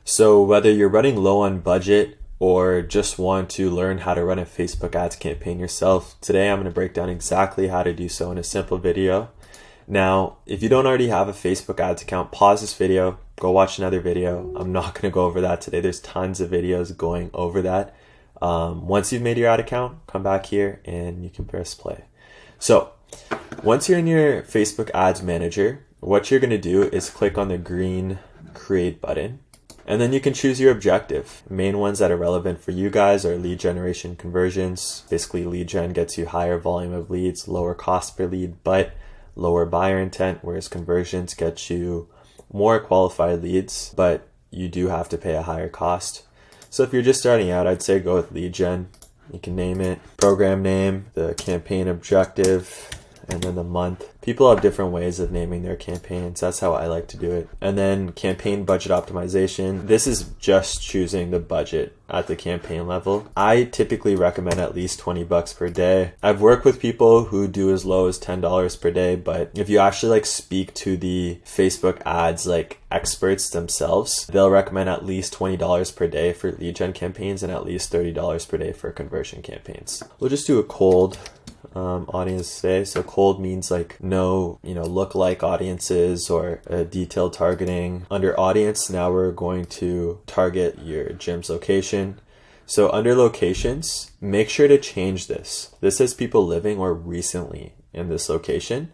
So whether you're running low on budget or just want to learn how to run a Facebook ads campaign yourself, today I'm going to break down exactly how to do so in a simple video. Now, if you don't already have a Facebook ads account, pause this video, go watch another video. I'm not going to go over that today. There's tons of videos going over that. Once you've made your ad account, come back here and you can press play. So once you're in your Facebook ads manager, what you're going to do is click on the green create button. And then you can choose your objective. Main ones that are relevant for you guys are lead generation, conversions. Basically, lead gen gets you higher volume of leads, lower cost per lead, but lower buyer intent, whereas conversions get you more qualified leads, but you do have to pay a higher cost. So if you're just starting out, I'd say go with lead gen. You can name it, program name, the campaign objective, and then the month. People have different ways of naming their campaigns. That's how I like to do it. And then campaign budget optimization. This is just choosing the budget at the campaign level. I typically recommend at least $20 per day. I've worked with people who do as low as $10 per day, but if you actually speak to the Facebook ads experts themselves, they'll recommend at least $20 per day for lead gen campaigns and at least $30 per day for conversion campaigns. We'll just do a cold audience today. So cold means no, look-alike audiences or detailed targeting. Under audience, now we're going to target your gym's location. So under locations, make sure to change this. This says people living or recently in this location.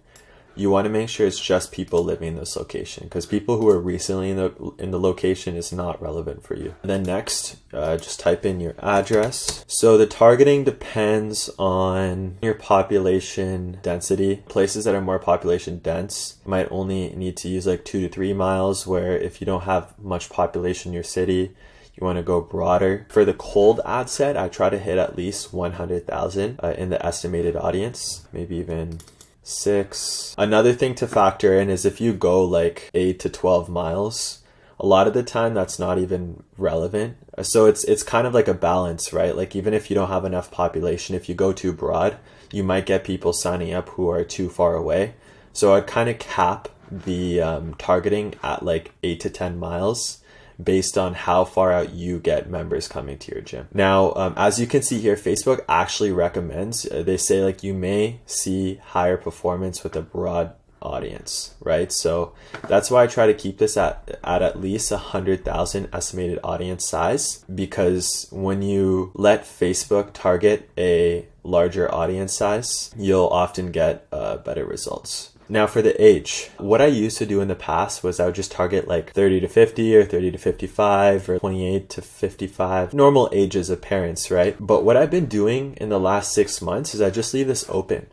You want to make sure it's just people living in this location, because people who are recently in the location is not relevant for you. And then next, just type in your address. So the targeting depends on your population density. Places that are more population dense might only need to use 2 to 3 miles, where if you don't have much population in your city, you want to go broader. For the cold ad set, I try to hit at least 100,000 in the estimated audience, maybe even 6. Another thing to factor in is if you go 8 to 12 miles, a lot of the time that's not even relevant. So it's kind of like a balance, right? Even if you don't have enough population, if you go too broad, you might get people signing up who are too far away. So I'd kind of cap the targeting at 8 to 10 miles based on how far out you get members coming to your gym. Now, as you can see here, Facebook actually recommends, they say you may see higher performance with a broad audience, right? So that's why I try to keep this at least 100,000 estimated audience size, because when you let Facebook target a larger audience size, you'll often get better results. Now for the age, what I used to do in the past was I would just target 30 to 50 or 30 to 55 or 28 to 55, normal ages of parents, right? But what I've been doing in the last 6 months is I just leave this open.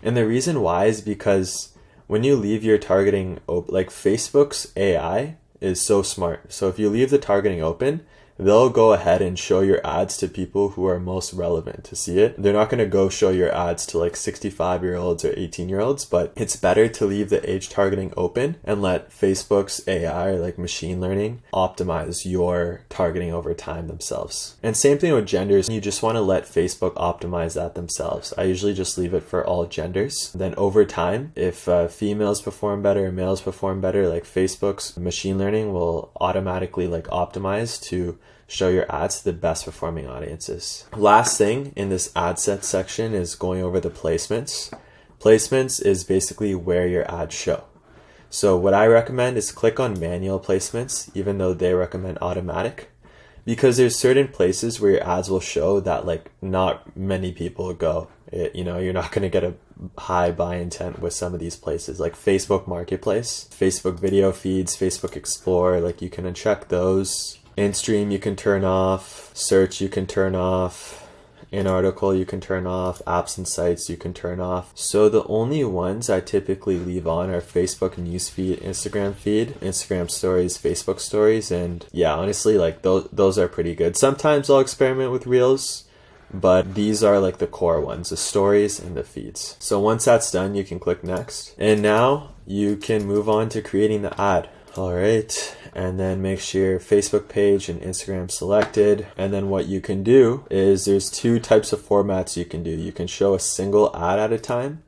And the reason why is because when you leave your targeting open, Facebook's AI is so smart. So if you leave the targeting open, they'll go ahead and show your ads to people who are most relevant to see it. They're not going to go show your ads to 65-year-olds or 18-year-olds, but it's better to leave the age targeting open and let Facebook's AI or machine learning optimize your targeting over time themselves. And same thing with genders. You just want to let Facebook optimize that themselves. I usually just leave it for all genders. Then over time, if females perform better or males perform better, Facebook's machine learning will automatically optimize to show your ads to the best performing audiences. Last thing in this ad set section is going over the placements. Placements is basically where your ads show. So what I recommend is click on manual placements, even though they recommend automatic, because there's certain places where your ads will show that not many people go. You're not going to get a high buy intent with some of these places, like Facebook Marketplace, Facebook video feeds, Facebook Explore, you can uncheck those. In-stream you can turn off, search you can turn off, in-article you can turn off, apps and sites you can turn off. So the only ones I typically leave on are Facebook newsfeed, Instagram feed, Instagram stories, Facebook stories, and yeah, honestly, those are pretty good. Sometimes I'll experiment with Reels, but these are the core ones, the stories and the feeds. So once that's done, you can click next. And now you can move on to creating the ad. All right, and then make sure your Facebook page and Instagram selected. And then what you can do is there's 2 types of formats you can do. You can show a single ad at a time,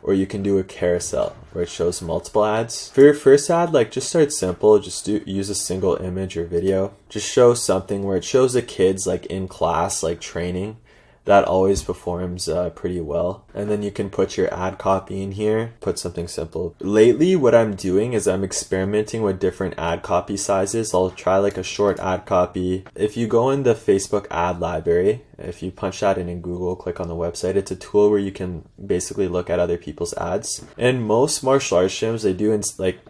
or you can do a carousel where it shows multiple ads. For your first ad, like just start simple, just use a single image or video. Just show something where it shows the kids like in class, like training. That always performs pretty well. And then you can put your ad copy in here, put something simple. Lately, what I'm doing is I'm experimenting with different ad copy sizes. I'll try like a short ad copy. If you go in the Facebook ad library, if you punch that in Google, click on the website, it's a tool where you can basically look at other people's ads. And most martial arts gyms, they do like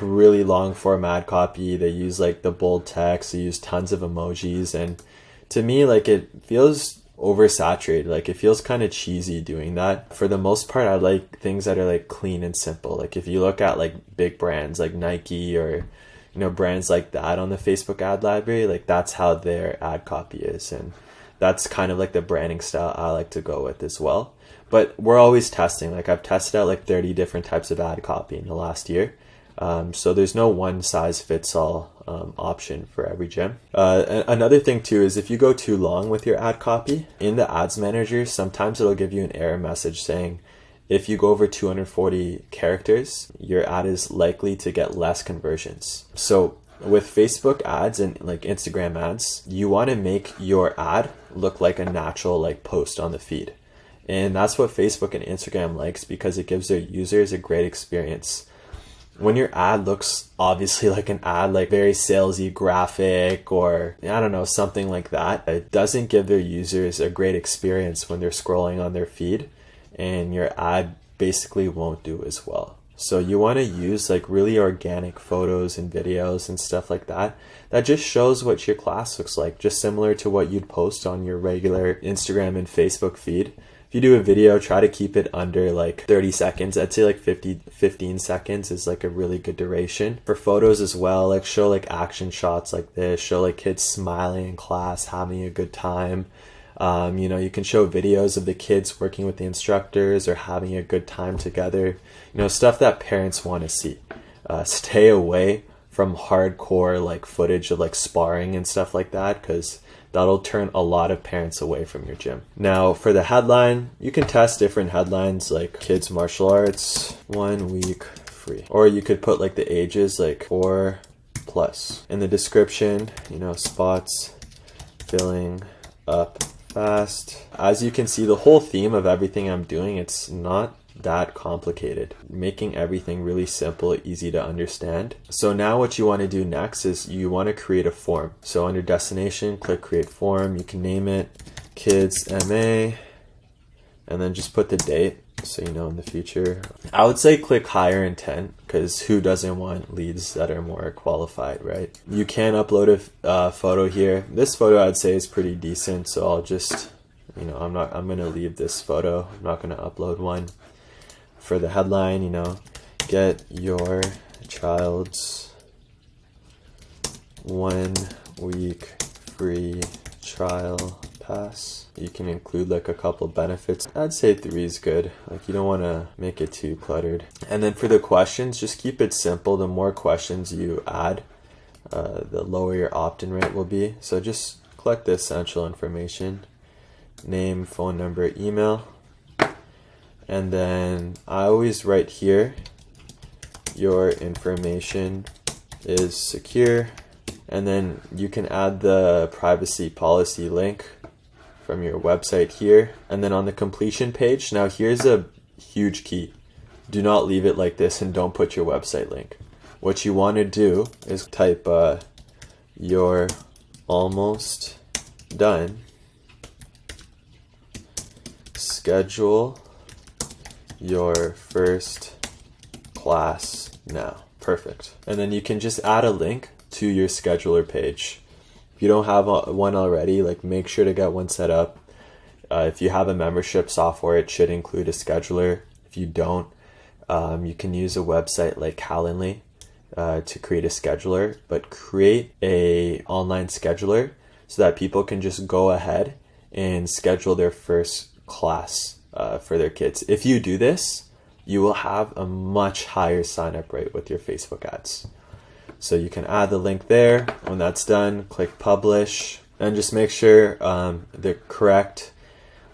really long form ad copy. They use like the bold text, they use tons of emojis. And to me, like it feels oversaturated. Like it feels kind of cheesy doing that. For the most part, I like things that are like clean and simple. Like if you look at like big brands like Nike or brands like that on the Facebook ad library, like that's how their ad copy is, and that's kind of like the branding style I like to go with as well. But we're always testing. Like I've tested out like 30 different types of ad copy in the last year. So there's no one size fits all option for every gym. Another thing too is if you go too long with your ad copy in the ads manager, sometimes it'll give you an error message saying if you go over 240 characters, your ad is likely to get less conversions. So with Facebook ads and like Instagram ads, you want to make your ad look like a natural like post on the feed. And that's what Facebook and Instagram likes, because it gives their users a great experience. When your ad looks obviously like an ad, like very salesy graphic or I don't know, something like that, it doesn't give their users a great experience when they're scrolling on their feed, and your ad basically won't do as well. So you want to use like really organic photos and videos and stuff like that. That just shows what your class looks like, just similar to what you'd post on your regular Instagram and Facebook feed. If you do a video, try to keep it under like 30 seconds. I'd say like 15 seconds is like a really good duration. For photos as well, like show like action shots like this, show like kids smiling in class, having a good time. You can show videos of the kids working with the instructors or having a good time together. Stuff that parents want to see. Stay away from hardcore like footage of like sparring and stuff like that, because that'll turn a lot of parents away from your gym. Now for the headline, you can test different headlines like kids martial arts, 1 week free. Or you could put like the ages like 4+. In the description, spots filling up fast. As you can see, the whole theme of everything I'm doing, it's not that complicated, making everything really simple, easy to understand. So now what you want to do next is you want to create a form. So under destination, click create form. You can name it kids MA and then just put the date so in the future. I would say click higher intent, because who doesn't want leads that are more qualified, right? You can upload a photo here. This photo I'd say is pretty decent, so I'll just I'm gonna leave this photo. I'm not gonna upload one. For the headline, get your child's 1 week free trial pass. You can include like a couple benefits. I'd say 3 is good. Like you don't want to make it too cluttered. And then for the questions, just keep it simple. The more questions you add, the lower your opt-in rate will be. So just collect the essential information: name, phone number, email. And then I always write here, your information is secure. And then you can add the privacy policy link from your website here. And then on the completion page, now here's a huge key. Do not leave it like this and don't put your website link. What you want to do is type you're almost done. Schedule your first class now. Perfect. And then you can just add a link to your scheduler page. If you don't have one already, like make sure to get one set up. If you have a membership software, it should include a scheduler. If you don't, you can use a website like Calendly to create a scheduler, but create a online scheduler so that people can just go ahead and schedule their first class for their kids. If you do this, you will have a much higher sign up rate with your Facebook ads. So you can add the link there. When that's done, click publish and just make sure the correct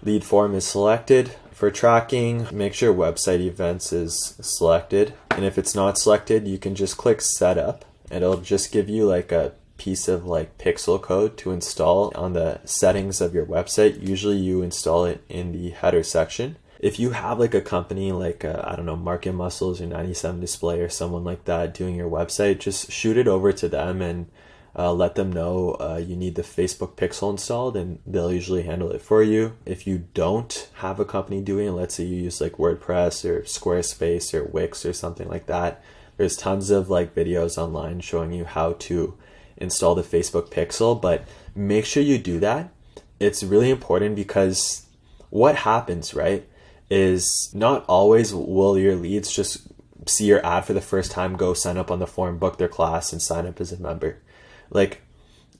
lead form is selected. For tracking, make sure website events is selected. And if it's not selected, you can just click setup and it'll just give you like a piece of like pixel code to install on the settings of your website. Usually you install it in the header section. If you have like a company like, I don't know, Market Muscles or 97 Display or someone like that doing your website, just shoot it over to them and let them know you need the Facebook pixel installed and they'll usually handle it for you. If you don't have a company doing it, let's say you use like WordPress or Squarespace or Wix or something like that, there's tons of like videos online showing you how to install the Facebook pixel, but make sure you do that. It's really important because what happens, right, is not always will your leads just see your ad for the first time, go sign up on the form, book their class, and sign up as a member. Like,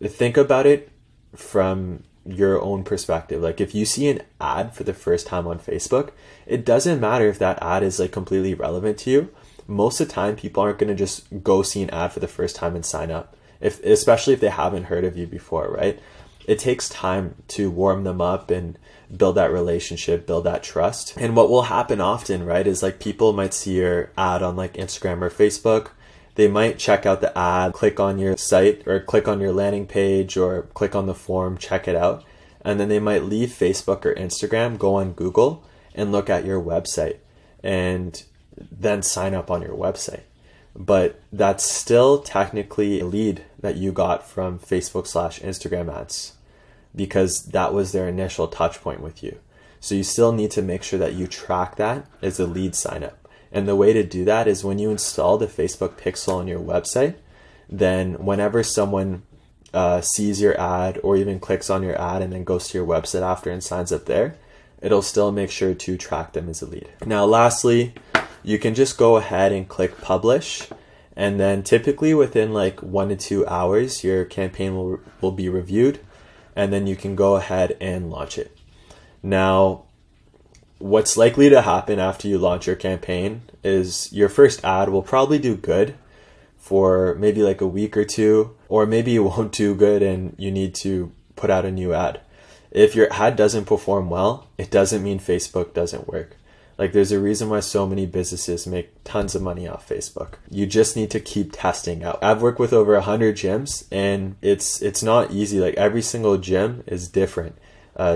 think about it from your own perspective. Like, if you see an ad for the first time on Facebook, it doesn't matter if that ad is like completely relevant to you. Most of the time, people aren't going to just go see an ad for the first time and sign up, especially if they haven't heard of you before, right? It takes time to warm them up and build that relationship, build that trust. And what will happen often, right, is like people might see your ad on like Instagram or Facebook. They might check out the ad, click on your site or click on your landing page or click on the form, check it out. And then they might leave Facebook or Instagram, go on Google and look at your website and then sign up on your website. But that's still technically a lead that you got from Facebook/Instagram ads because that was their initial touch point with you. So you still need to make sure that you track that as a lead sign up. And the way to do that is when you install the Facebook pixel on your website, then whenever someone sees your ad or even clicks on your ad and then goes to your website after and signs up there, it'll still make sure to track them as a lead. Now, lastly, you can just go ahead and click publish. And then typically within like 1 to 2 hours, your campaign will be reviewed. And then you can go ahead and launch it. Now, what's likely to happen after you launch your campaign is your first ad will probably do good for maybe like a week or two, or maybe it won't do good and you need to put out a new ad. If your ad doesn't perform well, it doesn't mean Facebook doesn't work. Like, there's a reason why so many businesses make tons of money off Facebook. You just need to keep testing out. I've worked with over 100 gyms and it's not easy. Like, every single gym is different.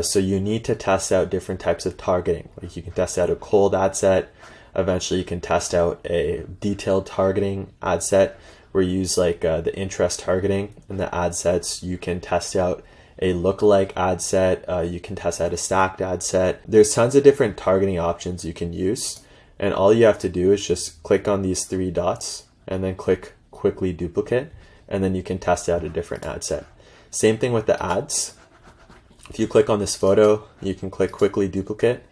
So you need to test out different types of targeting. Like, you can test out a cold ad set. Eventually you can test out a detailed targeting ad set where you use like the interest targeting in the ad sets. You can test out a lookalike ad set. You can test out a stacked ad set. There's tons of different targeting options you can use. And all you have to do is just click on these 3 dots and then click quickly duplicate. And then you can test out a different ad set. Same thing with the ads. If you click on this photo, you can click quickly duplicate,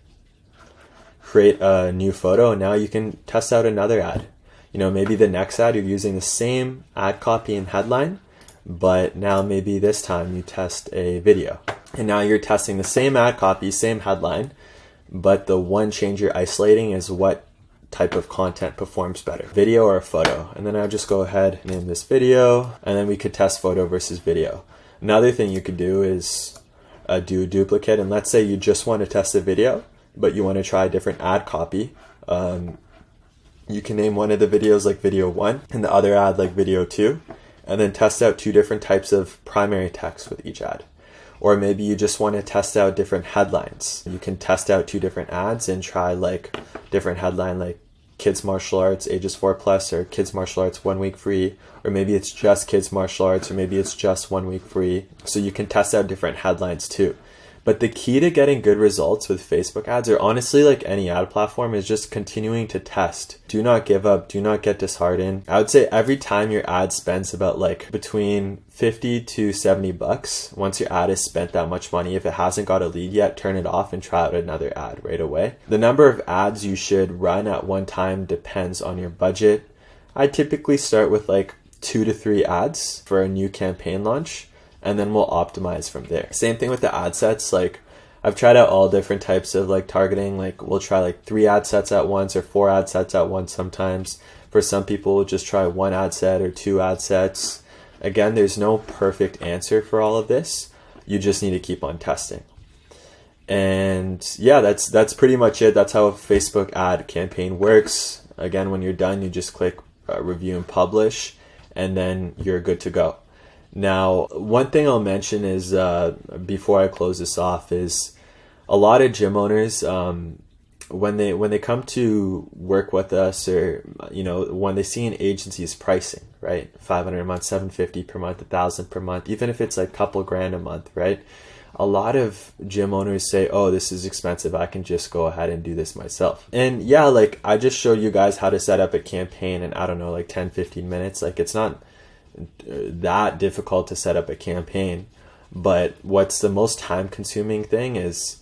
create a new photo, and now you can test out another ad. You know, maybe the next ad you're using the same ad copy and headline, but now maybe this time you test a video. And now you're testing the same ad copy, same headline, but the one change you're isolating is what type of content performs better, video or a photo. And then I'll just go ahead and name this video, and then we could test photo versus video. Another thing you could do is do a duplicate, and let's say you just want to test a video, but you want to try a different ad copy. You can name one of the videos like video 1 and the other ad like video 2, and then test out 2 different types of primary text with each ad. Or maybe you just want to test out different headlines. You can test out 2 different ads and try like different headline like kids martial arts ages 4+, or kids martial arts 1 week free, or maybe it's just kids martial arts, or maybe it's just 1 week free. So you can test out different headlines too. But the key to getting good results with Facebook ads, or honestly like any ad platform, is just continuing to test. Do not give up. Do not get disheartened. I would say every time your ad spends about like between 50 to 70 bucks. Once your ad has spent that much money, if it hasn't got a lead yet, turn it off and try out another ad right away. The number of ads you should run at one time depends on your budget. I typically start with like 2 to 3 ads for a new campaign launch, and then we'll optimize from there. Same thing with the ad sets. Like, I've tried out all different types of like targeting. Like, we'll try like 3 ad sets at once or 4 ad sets at once sometimes. For some people, we'll just try 1 ad set or 2 ad sets. Again, there's no perfect answer for all of this. You just need to keep on testing. And yeah, that's pretty much it. That's how a Facebook ad campaign works. Again, when you're done, you just click review and publish, and then you're good to go. Now, one thing I'll mention is before I close this off is a lot of gym owners, when they come to work with us, or when they see an agency's pricing, right, $500 a month, $750 per month, $1,000 per month, even if it's like a couple grand a month, right? A lot of gym owners say, oh, this is expensive, I can just go ahead and do this myself. And yeah, like I just showed you guys how to set up a campaign in, I don't know, like 10-15 minutes. Like it's not that difficult to set up a campaign. But what's the most time consuming thing is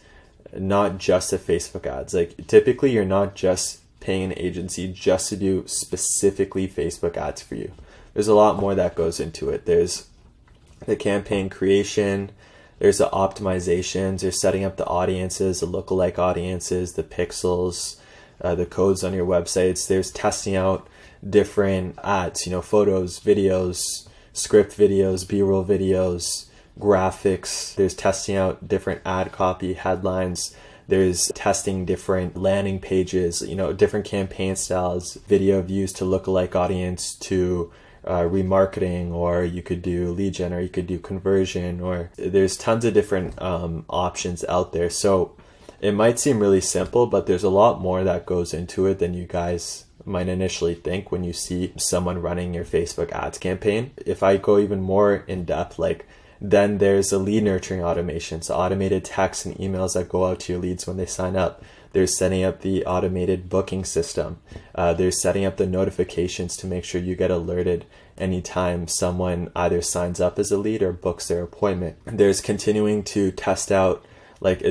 not just the Facebook ads. Like typically you're not just paying an agency just to do specifically Facebook ads for you. There's a lot more that goes into it. There's the campaign creation, there's the optimizations, there's setting up the audiences, the lookalike audiences, the pixels, the codes on your websites. There's testing out different ads, photos, videos, script videos, B-roll videos, graphics. There's testing out different ad copy, headlines. There's testing different landing pages, different campaign styles, video views to lookalike audience, to remarketing, or you could do lead gen, or you could do conversion, or there's tons of different options out there. So it might seem really simple, but there's a lot more that goes into it than you guys might initially think when you see someone running your Facebook ads campaign. If I go even more in depth, then there's a lead nurturing automation, so automated texts and emails that go out to your leads when they sign up. There's setting up the automated booking system. There's setting up the notifications to make sure you get alerted anytime someone either signs up as a lead or books their appointment. There's continuing to test out,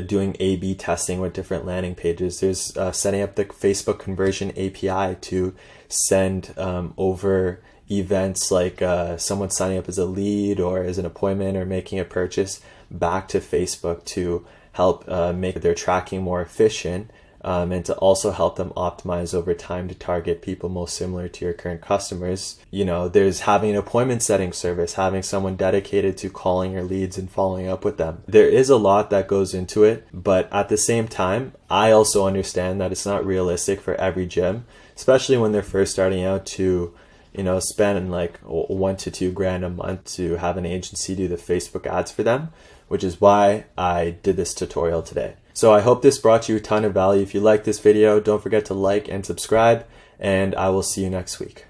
doing A/B testing with different landing pages. There's setting up the Facebook conversion API to send over events like someone signing up as a lead or as an appointment or making a purchase back to Facebook to help make their tracking more efficient, and to also help them optimize over time to target people most similar to your current customers. There's having an appointment setting service, having someone dedicated to calling your leads and following up with them. There is a lot that goes into it, but at the same time, I also understand that it's not realistic for every gym, especially when they're first starting out, to spend like $1 to $2 grand a month to have an agency do the Facebook ads for them, which is why I did this tutorial today. So I hope this brought you a ton of value. If you like this video, don't forget to like and subscribe, and I will see you next week.